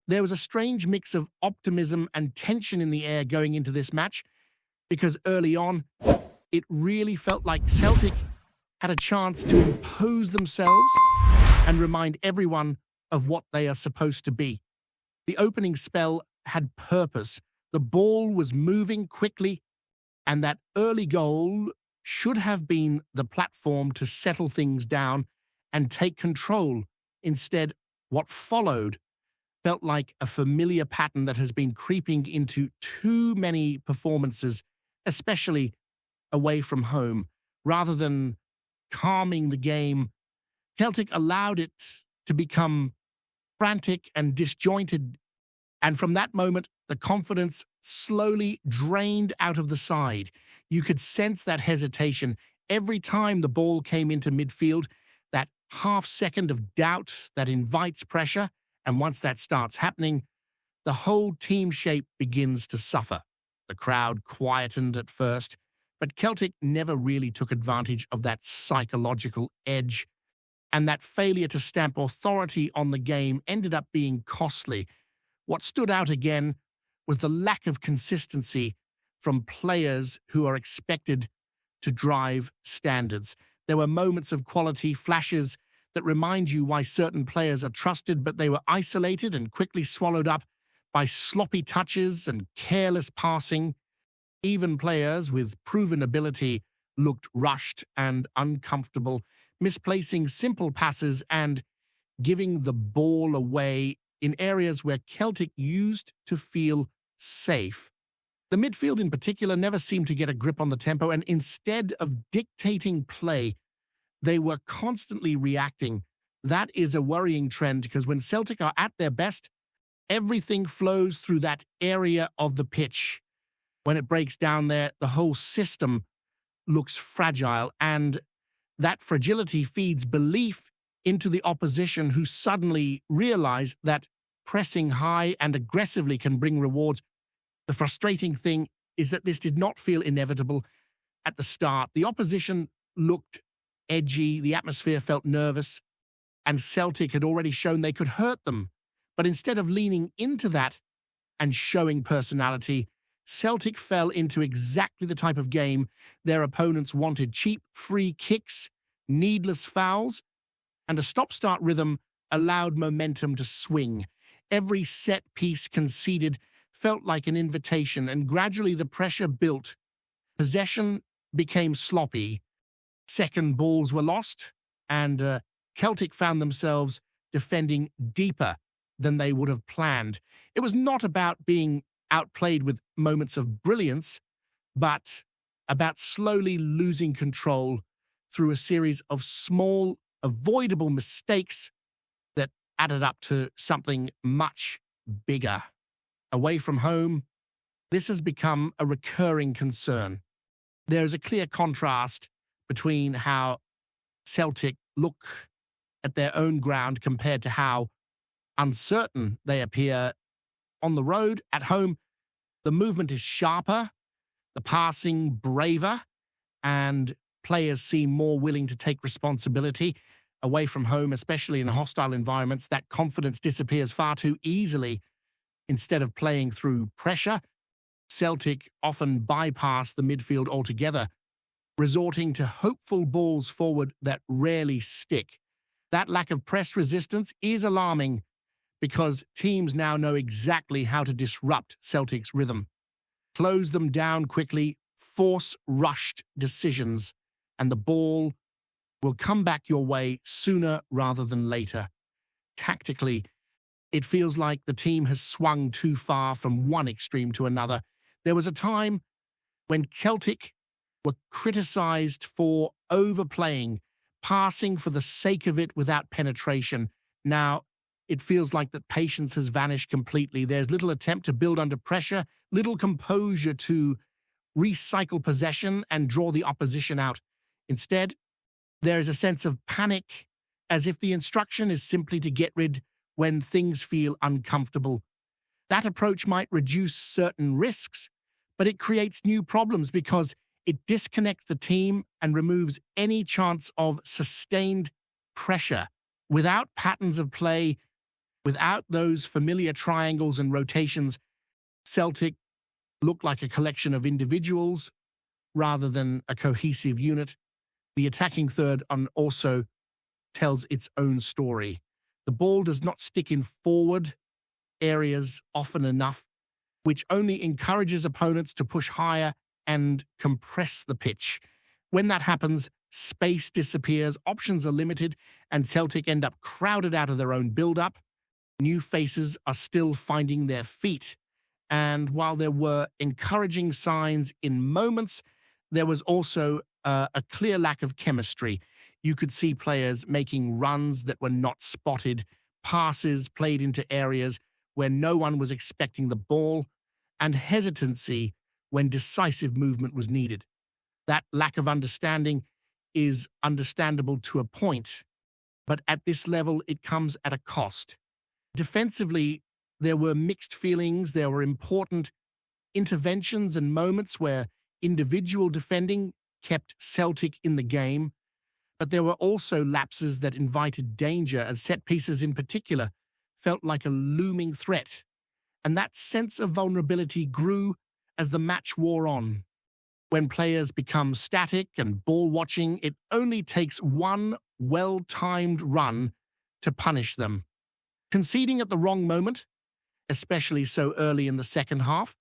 There was a strange mix of optimism and tension in the air going into this match because early on, it really felt like Celtic had a chance to impose themselves and remind everyone of what they are supposed to be. The opening spell had purpose. The ball was moving quickly, and that early goal should have been the platform to settle things down and take control. Instead, what followed felt like a familiar pattern that has been creeping into too many performances, especially away from home. Rather than calming the game, Celtic allowed it to become frantic and disjointed, and from that moment, the confidence slowly drained out of the side. You could sense that hesitation every time the ball came into midfield, that half second of doubt that invites pressure, and once that starts happening, the whole team shape begins to suffer. The crowd quietened at first, but Celtic never really took advantage of that psychological edge, and that failure to stamp authority on the game ended up being costly. What stood out again was the lack of consistency from players who are expected to drive standards. There were moments of quality, flashes that remind you why certain players are trusted, but they were isolated and quickly swallowed up by sloppy touches and careless passing. Even players with proven ability looked rushed and uncomfortable, misplacing simple passes and giving the ball away in areas where Celtic used to feel safe. The midfield in particular never seemed to get a grip on the tempo, and instead of dictating play, they were constantly reacting. That is a worrying trend because when Celtic are at their best, everything flows through that area of the pitch. When it breaks down there, the whole system looks fragile, and that fragility feeds belief into the opposition, who suddenly realize that pressing high and aggressively can bring rewards. The frustrating thing is that this did not feel inevitable at the start. The opposition looked edgy, the atmosphere felt nervous, and Celtic had already shown they could hurt them. But instead of leaning into that and showing personality, Celtic fell into exactly the type of game their opponents wanted: cheap, free kicks, needless fouls, and a stop-start rhythm allowed momentum to swing. Every set piece conceded felt like an invitation, and gradually the pressure built. Possession became sloppy. Second balls were lost, and Celtic found themselves defending deeper than they would have planned. It was not about being outplayed with moments of brilliance, but about slowly losing control through a series of small, avoidable mistakes that added up to something much bigger. Away from home, this has become a recurring concern. There is a clear contrast between how Celtic look at their own ground compared to how uncertain they appear on the road. At home, the movement is sharper, the passing braver, and players seem more willing to take responsibility. Away from home, especially in hostile environments, that confidence disappears far too easily. Instead of playing through pressure, Celtic often bypass the midfield altogether, resorting to hopeful balls forward that rarely stick. That lack of press resistance is alarming because teams now know exactly how to disrupt Celtic's rhythm. Close them down quickly, force rushed decisions, and the ball will come back your way sooner rather than later. Tactically, it feels like the team has swung too far from one extreme to another. There was a time when Celtic were criticized for overplaying, passing for the sake of it without penetration. Now, it feels like that patience has vanished completely. There's little attempt to build under pressure, little composure to recycle possession and draw the opposition out. Instead, there is a sense of panic, as if the instruction is simply to get rid when things feel uncomfortable. That approach might reduce certain risks, but it creates new problems because it disconnects the team and removes any chance of sustained pressure. Without patterns of play, Without those familiar triangles and rotations, Celtic looked like a collection of individuals rather than a cohesive unit. The attacking third also tells its own story. The ball does not stick in forward areas often enough, which only encourages opponents to push higher and compress the pitch. When that happens, space disappears, options are limited, and Celtic end up crowded out of their own build-up. New faces are still finding their feet. And while there were encouraging signs in moments, there was also a clear lack of chemistry. You could see players making runs that were not spotted, passes played into areas where no one was expecting the ball, and hesitancy when decisive movement was needed. That lack of understanding is understandable to a point, but at this level, it comes at a cost. Defensively, there were mixed feelings. There were important interventions and moments where individual defending kept Celtic in the game, but there were also lapses that invited danger, as set pieces in particular felt like a looming threat. And that sense of vulnerability grew as the match wore on. When players become static and ball-watching, it only takes one well-timed run to punish them. Conceding at the wrong moment, especially so early in the second half,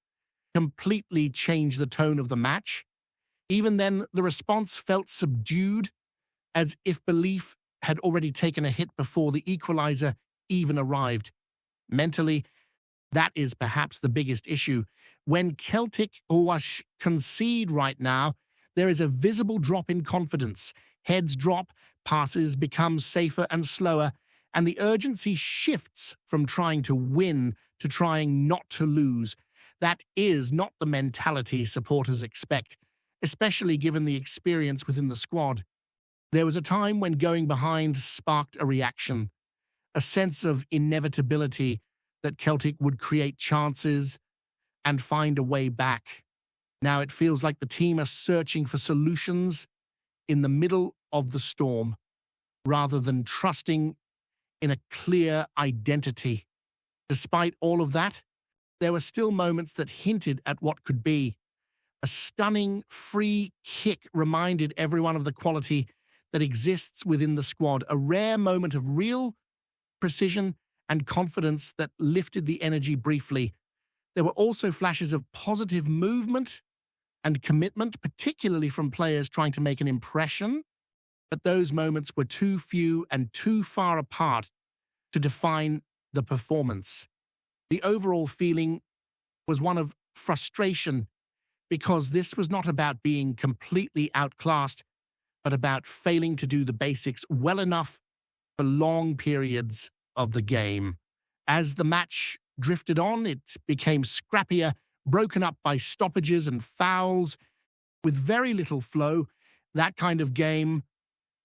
completely changed the tone of the match. Even then, the response felt subdued, as if belief had already taken a hit before the equalizer even arrived. Mentally, that is perhaps the biggest issue. When Celtic concede right now, there is a visible drop in confidence. Heads drop, passes become safer and slower, and the urgency shifts from trying to win to trying not to lose. That is not the mentality supporters expect, especially given the experience within the squad. There was a time when going behind sparked a reaction, a sense of inevitability that Celtic would create chances and find a way back. Now it feels like the team are searching for solutions in the middle of the storm, rather than trusting in a clear identity. Despite all of that, there were still moments that hinted at what could be. A stunning free kick reminded everyone of the quality that exists within the squad, a rare moment of real precision and confidence that lifted the energy briefly. There were also flashes of positive movement and commitment, particularly from players trying to make an impression, but those moments were too few and too far apart to define the performance. The overall feeling was one of frustration, because this was not about being completely outclassed, but about failing to do the basics well enough for long periods of the game. As the match drifted on, it became scrappier, broken up by stoppages and fouls, with very little flow. That kind of game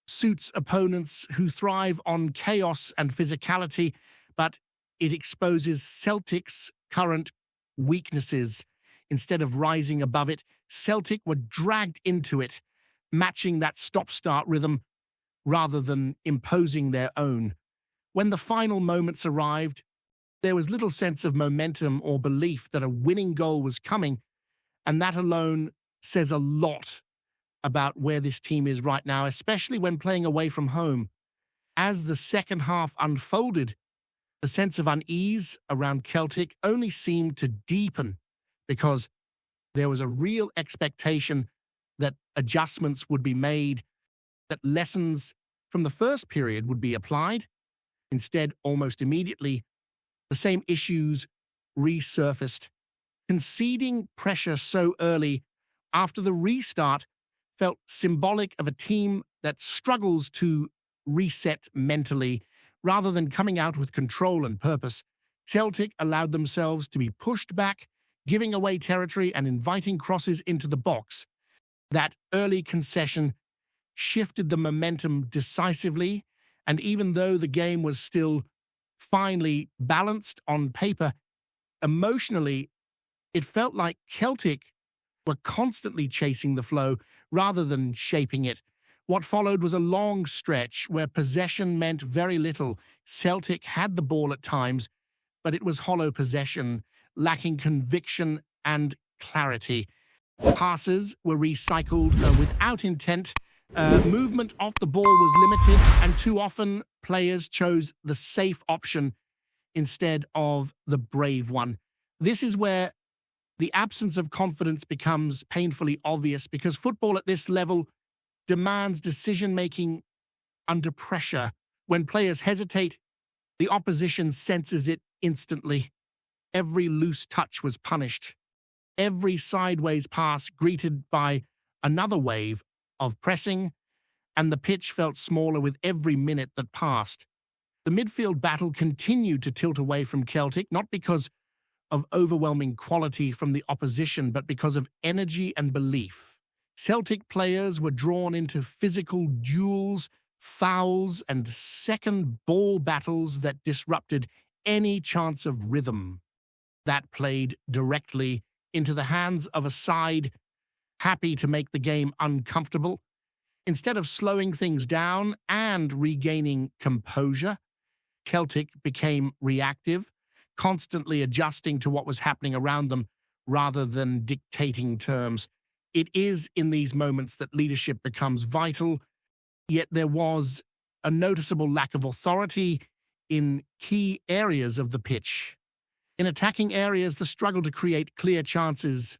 suits opponents who thrive on chaos and physicality, but it exposes Celtic's current weaknesses. Instead of rising above it, Celtic were dragged into it, matching that stop-start rhythm rather than imposing their own. When the final moments arrived, there was little sense of momentum or belief that a winning goal was coming, and that alone says a lot about where this team is right now, especially when playing away from home. As the second half unfolded, the sense of unease around Celtic only seemed to deepen, because there was a real expectation that adjustments would be made, that lessons from the first period would be applied. Instead, almost immediately, the same issues resurfaced. Conceding pressure so early after the restart felt symbolic of a team that struggles to reset mentally rather than coming out with control and purpose. Celtic allowed themselves to be pushed back, giving away territory and inviting crosses into the box. That early concession shifted the momentum decisively, and even though the game was still finely balanced on paper, emotionally, it felt like Celtic were constantly chasing the flow rather than shaping it. What followed was a long stretch where possession meant very little. Celtic had the ball at times, but it was hollow possession, lacking conviction and clarity. Passes were recycled without intent. Movement off the ball was limited, and too often players chose the safe option instead of the brave one. This is where the absence of confidence becomes painfully obvious, because football at this level demands decision-making under pressure. When players hesitate, the opposition senses it instantly. Every loose touch was punished. Every sideways pass greeted by another wave of pressing, and the pitch felt smaller with every minute that passed. The midfield battle continued to tilt away from Celtic, not because of overwhelming quality from the opposition, but because of energy and belief. Celtic players were drawn into physical duels, fouls, and second ball battles that disrupted any chance of rhythm. That played directly into the hands of a side happy to make the game uncomfortable. Instead of slowing things down and regaining composure, Celtic became reactive, constantly adjusting to what was happening around them rather than dictating terms. It is in these moments that leadership becomes vital, yet there was a noticeable lack of authority in key areas of the pitch. In attacking areas, the struggle to create clear chances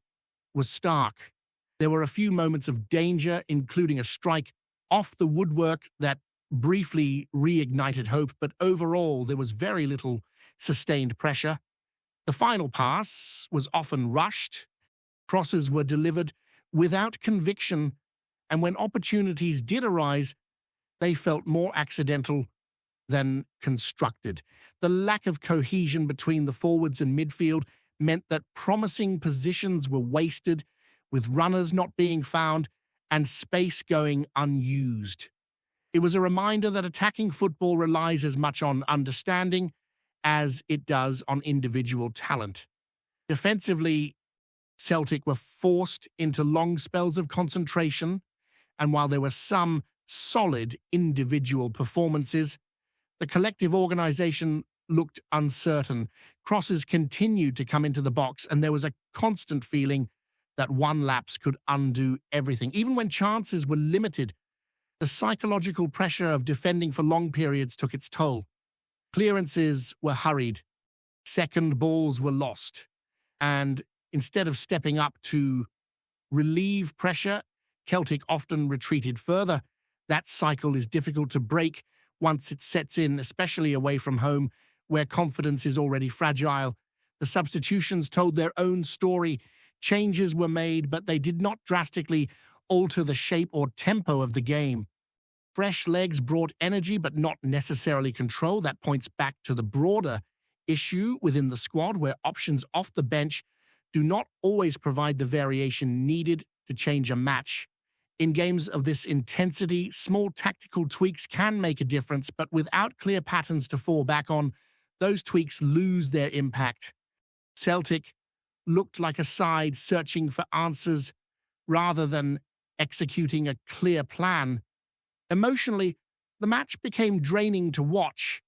was stark. There were a few moments of danger, including a strike off the woodwork that briefly reignited hope, but overall there was very little sustained pressure. The final pass was often rushed. Crosses were delivered without conviction, and when opportunities did arise, they felt more accidental than constructed. The lack of cohesion between the forwards and midfield meant that promising positions were wasted, with runners not being found and space going unused. It was a reminder that attacking football relies as much on understanding as it does on individual talent. Defensively, Celtic were forced into long spells of concentration, and while there were some solid individual performances, the collective organisation looked uncertain. Crosses continued to come into the box, and there was a constant feeling that one lapse could undo everything. Even when chances were limited, the psychological pressure of defending for long periods took its toll. Clearances were hurried, second balls were lost, and instead of stepping up to relieve pressure, Celtic often retreated further. That cycle is difficult to break once it sets in, especially away from home, where confidence is already fragile. The substitutions told their own story. Changes were made, but they did not drastically alter the shape or tempo of the game. Fresh legs brought energy, but not necessarily control. That points back to the broader issue within the squad, where options off the bench do not always provide the variation needed to change a match. In games of this intensity, small tactical tweaks can make a difference, but without clear patterns to fall back on, those tweaks lose their impact. Celtic looked like a side searching for answers rather than executing a clear plan. Emotionally, the match became draining to watch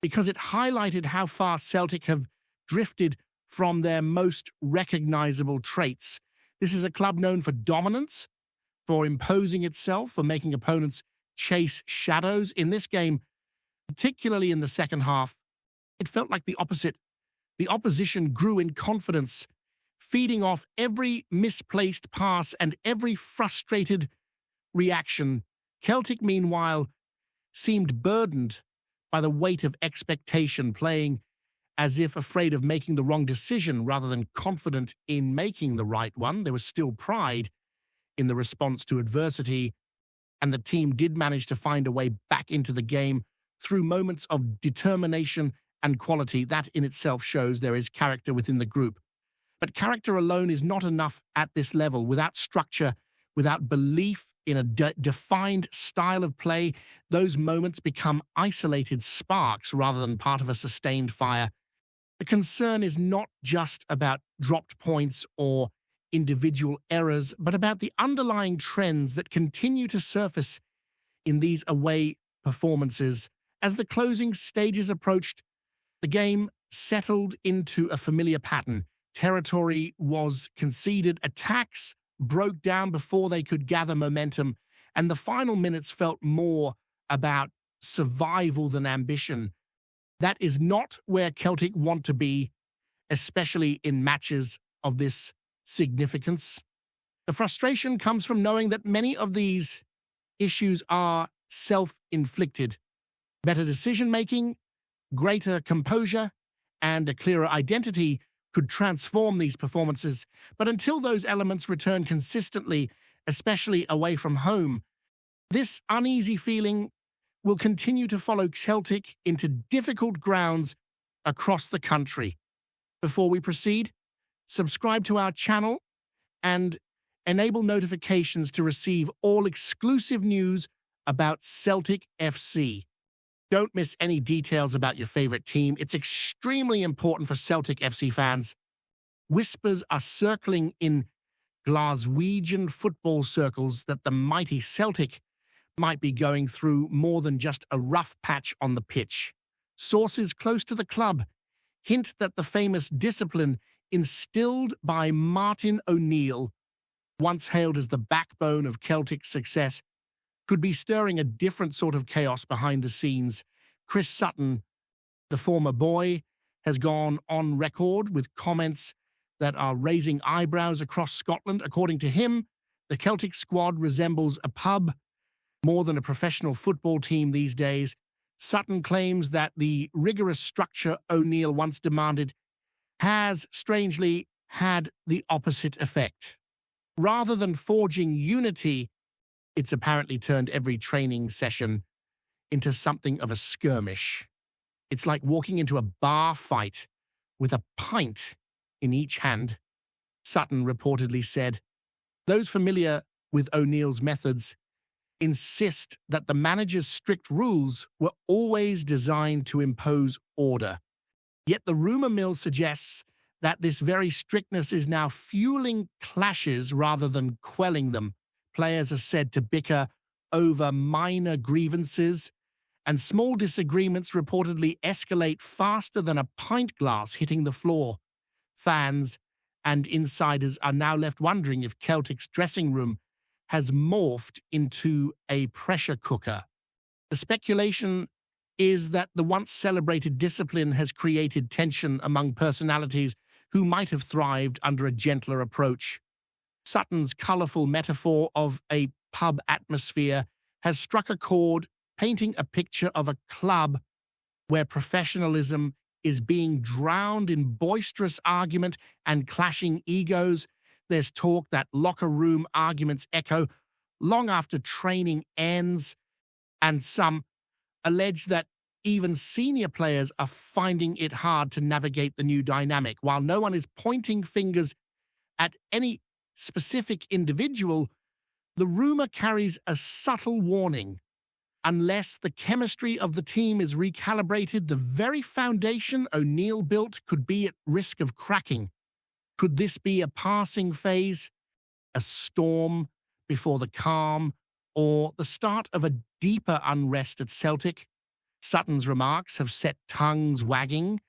because it highlighted how far Celtic have drifted from their most recognizable traits. This is a club known for dominance, for imposing itself, for making opponents chase shadows. In this game, particularly in the second half, it felt like the opposite. The opposition grew in confidence, feeding off every misplaced pass and every frustrated reaction. Celtic, meanwhile, seemed burdened by the weight of expectation, playing as if afraid of making the wrong decision rather than confident in making the right one. There was still pride in the response to adversity, and the team did manage to find a way back into the game through moments of determination and quality. That in itself shows there is character within the group. But character alone is not enough at this level. Without structure, without belief in a defined style of play, those moments become isolated sparks rather than part of a sustained fire. The concern is not just about dropped points or individual errors, but about the underlying trends that continue to surface in these away performances. As the closing stages approached, the game settled into a familiar pattern. Territory was conceded, attacks broke down before they could gather momentum, and the final minutes felt more about survival than ambition. That is not where Celtic want to be, especially in matches of this significance. The frustration comes from knowing that many of these issues are self-inflicted. Better decision-making, greater composure, and a clearer identity could transform these performances. But until those elements return consistently, especially away from home, this uneasy feeling will continue to follow Celtic into difficult grounds across the country. Before we proceed, subscribe to our channel and enable notifications to receive all exclusive news about Celtic FC. Don't miss any details about your favorite team. It's extremely important for Celtic FC fans. Whispers are circling in Glaswegian football circles that the mighty Celtic might be going through more than just a rough patch on the pitch. Sources close to the club hint that the famous discipline instilled by Martin O'Neill, once hailed as the backbone of Celtic's success, could be stirring a different sort of chaos behind the scenes. Chris Sutton, the former boy, has gone on record with comments that are raising eyebrows across Scotland. According to him, the Celtic squad resembles a pub more than a professional football team these days. Sutton claims that the rigorous structure O'Neill once demanded has, strangely, had the opposite effect. Rather than forging unity, it's apparently turned every training session into something of a skirmish. It's like walking into a bar fight with a pint in each hand, Sutton reportedly said. Those familiar with O'Neill's methods insist that the manager's strict rules were always designed to impose order. Yet the rumor mill suggests that this very strictness is now fueling clashes rather than quelling them. Players are said to bicker over minor grievances, and small disagreements reportedly escalate faster than a pint glass hitting the floor. Fans and insiders are now left wondering if Celtic's dressing room has morphed into a pressure cooker. The speculation is that the once celebrated discipline has created tension among personalities who might have thrived under a gentler approach. Sutton's colourful metaphor of a pub atmosphere has struck a chord, painting a picture of a club where professionalism is being drowned in boisterous argument and clashing egos. There's talk that locker room arguments echo long after training ends, and some allege that even senior players are finding it hard to navigate the new dynamic. While no one is pointing fingers at any specific individual, the rumor carries a subtle warning. Unless the chemistry of the team is recalibrated, the very foundation O'Neill built could be at risk of cracking. Could this be a passing phase, a storm before the calm, or the start of a deeper unrest at Celtic? Sutton's remarks have set tongues wagging,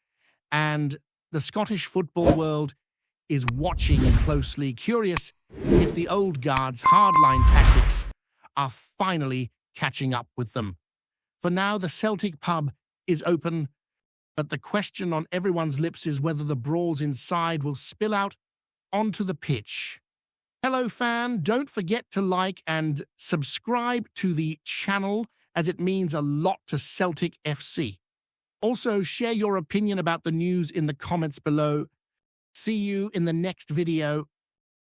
and the Scottish football world is watching closely, curious if the old guard's hardline tactics are finally catching up with them. For now, the Celtic pub is open, but the question on everyone's lips is whether the brawls inside will spill out onto the pitch. Hello, fan. Don't forget to like and subscribe to the channel, as it means a lot to Celtic FC. Also, share your opinion about the news in the comments below. See you in the next video.